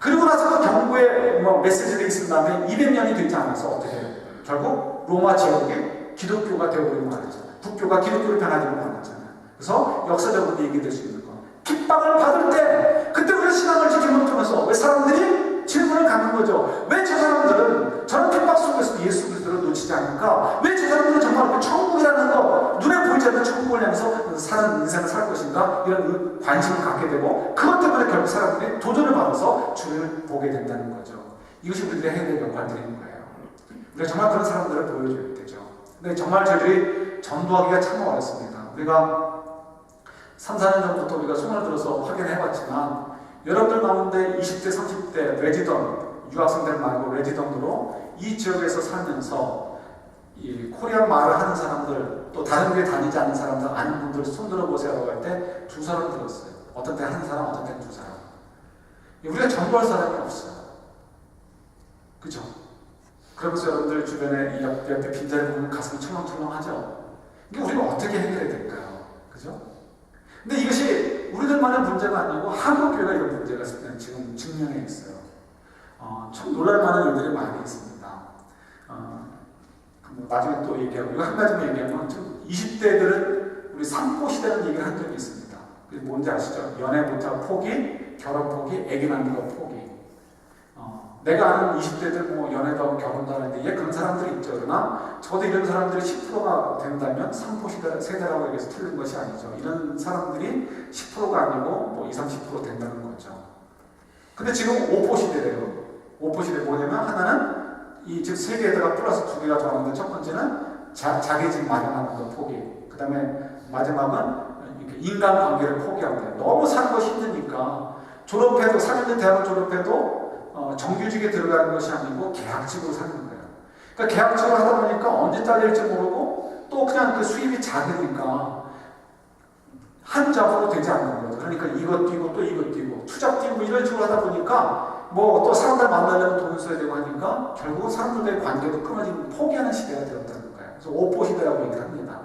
그리고 나서 그 경고의 메시지가 있은 다음에 200년이 되지 않아서 어떻게 해요? 결국 로마 제국이 기독교가 되어버리고 말았잖아요. 국교가 기독교로 변화되고 말았잖아요. 그래서 역사적으로 얘기될 수 있는 거. 핍박을 받을 때 그때 우리가 신앙을 지키는 통해서 왜 사람들이 질문을 갖는 거죠. 왜 저 사람들은 저런 핍박 속에서 예수 그리스도를 놓치지 않을까? 왜 저 사람들은 정말 천국이라는 거, 눈에 보이지 않는 천국을 향해서 사는 인생을 살 것인가? 이런 관심을 갖게 되고 그것 때문에 결국 사람들이 도전을 받아서 주를 보게 된다는 거죠. 이것이 우리들의 해야 될 역할들인 거예요. 우리가 정말 그런 사람들을 보여줘야 되죠. 근데 정말 저희들이 전도하기가 참 어렵습니다. 우리가 3, 4년 전부터 우리가 손을 들어서 확인해봤지만 여러분들 가운데 20대, 30대 레지던, 유학생들 말고 레지던으로 이 지역에서 살면서 이 코리안 말을 하는 사람들, 또 다른 교회 다니지 않는 사람들, 아는 분들 손 들어보세요라고 할 때 2사람 들었어요. 어떤 때 한 사람, 어떤 때 2사람. 우리가 전도할 사람이 없어요. 그죠? 그러면서 여러분들 주변에 이 옆에 빈자리 보면 가슴이 철렁철렁하죠? 이게 우리가 어떻게 해결해야 될까요? 그죠? 근데 이것이 우리들만의 문제가 아니고 한국교회가 이런 문제가 지금 증명해 있어요. 참 놀랄만한 일들이 많이 있습니다. 나중에 또 얘기하고, 이거 한 가지만 얘기하면, 20대들은 우리 삼포시대라는 얘기를 한 적이 있습니다. 그게 뭔지 아시죠? 연애부터 포기, 결혼 포기, 애기 낳는 거 포기. 내가 아는 20대들 연애도 하고 결혼도 하는데 그런 사람들이 있죠. 그러나 저도 이런 사람들이 10%가 된다면 3포 세대라고 얘기해서 틀린 것이 아니죠. 이런 사람들이 10%가 아니고 20, 30% 된다는 거죠. 근데 지금 5포 시대래요. 5포 시대 뭐냐면 하나는 즉 3개에다가 플러스 2개가 더하는데 첫 번째는 자기 집 마련하는 거 포기. 그 다음에 마지막은 인간관계를 포기하고 너무 사는 것이 힘드니까 졸업해도 4년제 대학을 졸업해도 정규직에 들어가는 것이 아니고 계약직으로 사는 거예요. 그러니까 계약직으로 하다 보니까 언제 잘릴지 모르고 또 그냥 그 수입이 작으니까 한 잡으로 되지 않는 거죠. 그러니까 이것 뛰고 또 이것 뛰고 투잡 뛰고 이런 식으로 하다 보니까 또 사람들 만나려면 돈을 써야 되고 하니까 결국 사람들과의 관계도 끊어지는 포기하는 시대가 되었다는 거예요. 그래서 5포 시대라고 얘기를 합니다.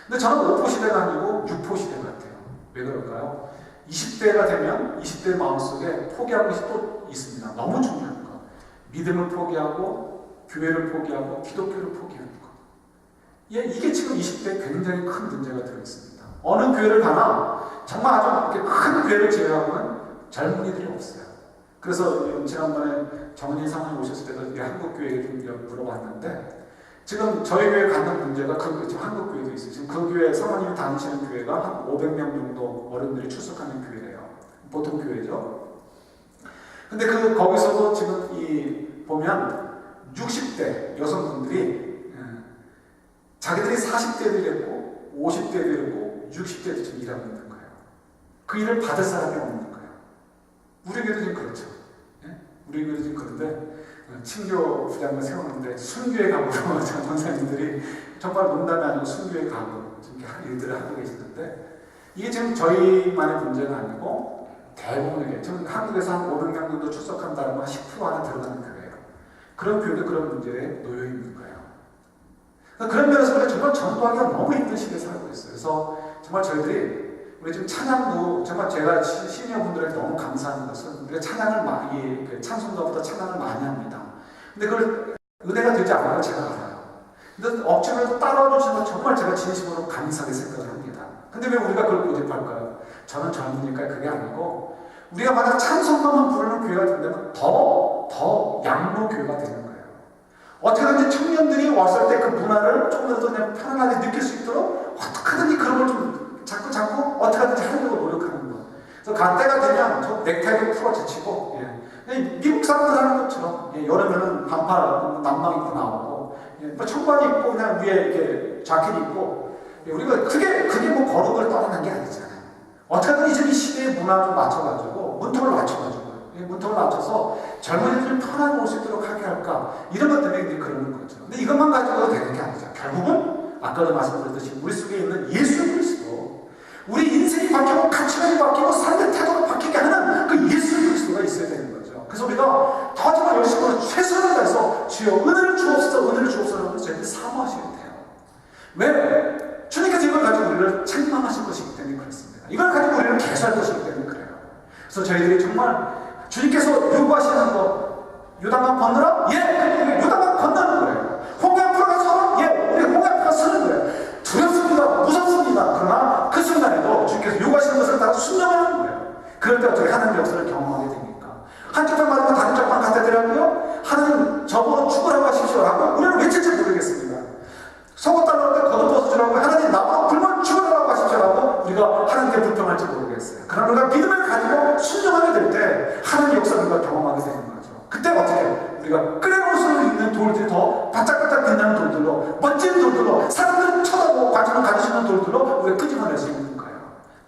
근데 저는 5포 시대가 아니고 6포 시대 같아요. 왜 그럴까요? 20대가 되면 20대 마음속에 포기한 것이 또 있습니다. 너무 중요한 거. 믿음을 포기하고 교회를 포기하고 기독교를 포기하는 거. 이게 지금 20대에 굉장히 큰 문제가 되어 있습니다. 어느 교회를 가나 정말 아주 큰 교회를 제외하고는 젊은이들이 없어요. 그래서 지난번에 정은희 사모님 오셨을 때도 한국 교회에 좀 물어봤는데 지금 저희 교회 갖는 문제가 지금 한국 교회도 있어요. 지금 그 교회 사모님이 다니시는 교회가 한 500명 정도 어른들이 출석하는 교회래요. 보통 교회죠. 근데 거기서도 지금 보면 60대 여성분들이 자기들이 40대도 됐고 50대도 됐고 60대도 지금 일하고 있는 거예요. 그 일을 받을 사람이 없는 거예요. 우리 교회도 지금 그렇죠. 우리 교회도 지금 그런데 친교 부장을 세우는데 순교회 가고 전사님들이 정말 농담이 아니고 순교회 가고 지금 일들을 하고 계시는데 이게 지금 저희만의 문제가 아니고 대부분에게 지금 한국에서 한 500명 정도 출석한다는 건 10% 안에 들어가는 교회예요. 그런 교회도 그런 문제에 놓여 있는 거예요. 그러니까 그런 면에서 우리가 정말 전도하기가 너무 힘든 시대에 살고 있어요. 그래서 정말 저희들이 우리 지금 찬양도 정말 제가 시니어 분들에게 너무 감사한 것은 우리가 찬양을 많이 찬송가보다 찬양을 많이 합니다. 근데 그걸 은혜가 되지 않아요. 제가 알아요. 근데 억지로 따라주시는 건 정말 제가 진심으로 감사하게 생각을 합니다. 근데 왜 우리가 그걸 고집할까요? 저는 젊으니까 그게 아니고 우리가 만약 찬송가만 부르는 교회가 된다면 더 양로교회가 되는 거예요. 어떻게든지 청년들이 왔을 때 그 문화를 조금이라도 그냥 편안하게 느낄 수 있도록 어떻게든지 그런 걸 좀 자꾸 어떻게든지 하려고 노력하는 거. 그래서 때가 되면 저 넥타이도 풀어제치고 미국 사람들 하는 것처럼 여름에는 반팔 남방 입고 나오고 뭐 청바지 입고 그냥 위에 이렇게 자켓 입고 우리가 그게 뭐 거룩을 떠나는 게 아니잖아요. 어떻게든 이제 이 시대의 문화 좀 맞춰가지고 문턱을 맞춰서 젊은이들 편하게 올 수 있도록 하게 할까 이런 것 때문에 이제 그러는 거죠. 근데 이것만 가지고도 되는 게 아니죠. 결국은 아까도 말씀드렸듯이 우리 속에 있는 예수 그리스도, 우리 인생이 바뀌고 가치관이 바뀌고 삶의 태도가 바뀌게 하는 그 예수 그리스도가 있어야 되는 거죠. 그래서 우리가 더 정말 열심히 최선을 다해서 주여 은혜를 주옵소서라고 저희들이 사모하셔야 돼요. 왜? 주님께서 이걸 가지고 우리를 책망하실 것이기 때문에 그렇습니다. 이걸 가지고 우리를 개수할 것이기 때문에 그래요. 그래서 저희들이 정말 주님께서 요구하시는 것, 요단강 건너라? 예! 요단강 건너는 거예요. 홍해 앞으로 가서 예! 우리 홍해 앞으로 서는 거예요. 두렵습니다. 무섭습니다. 그러나 그 순간에도 주님께서 요구하시는 것을 따라 순종하는 거예요. 그럴 때 어떻게 하나님의 역사를 경험하게 됩니까? 한쪽 방 맞으면 다른 쪽방 갖다 드리라고요? 하나님 저보고 죽으라고 하십시오라고 우리는 외칠지 모르겠습니다. 속옷 달라고 때 겉옷 벗어주라고 하나님 나보고 굶어 죽으라고 하십시오라고 우리가 하나님께 불평할지 모르겠어요. 그러나 우리가 믿음을 가지고 순종하게 될 때 하나님의 역사를 우리가 경험하게 되는 거죠. 그때 어떻게 우리가 끓여놓을 수 있는 돌들이 더 반짝반짝 빛나는 돌들로, 멋진 돌들로, 사람들을 쳐다보고 관심을 가지시는 돌들로 우리가 끄집어낼 수 있는 거예요.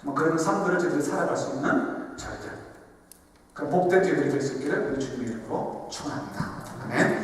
정말 그런 삶들을 저희들이 살아갈 수 있는 저희들, 그럼 복된 저희들이 될 수 있기를 우리 주님의 이름으로 축원합니다. 아멘.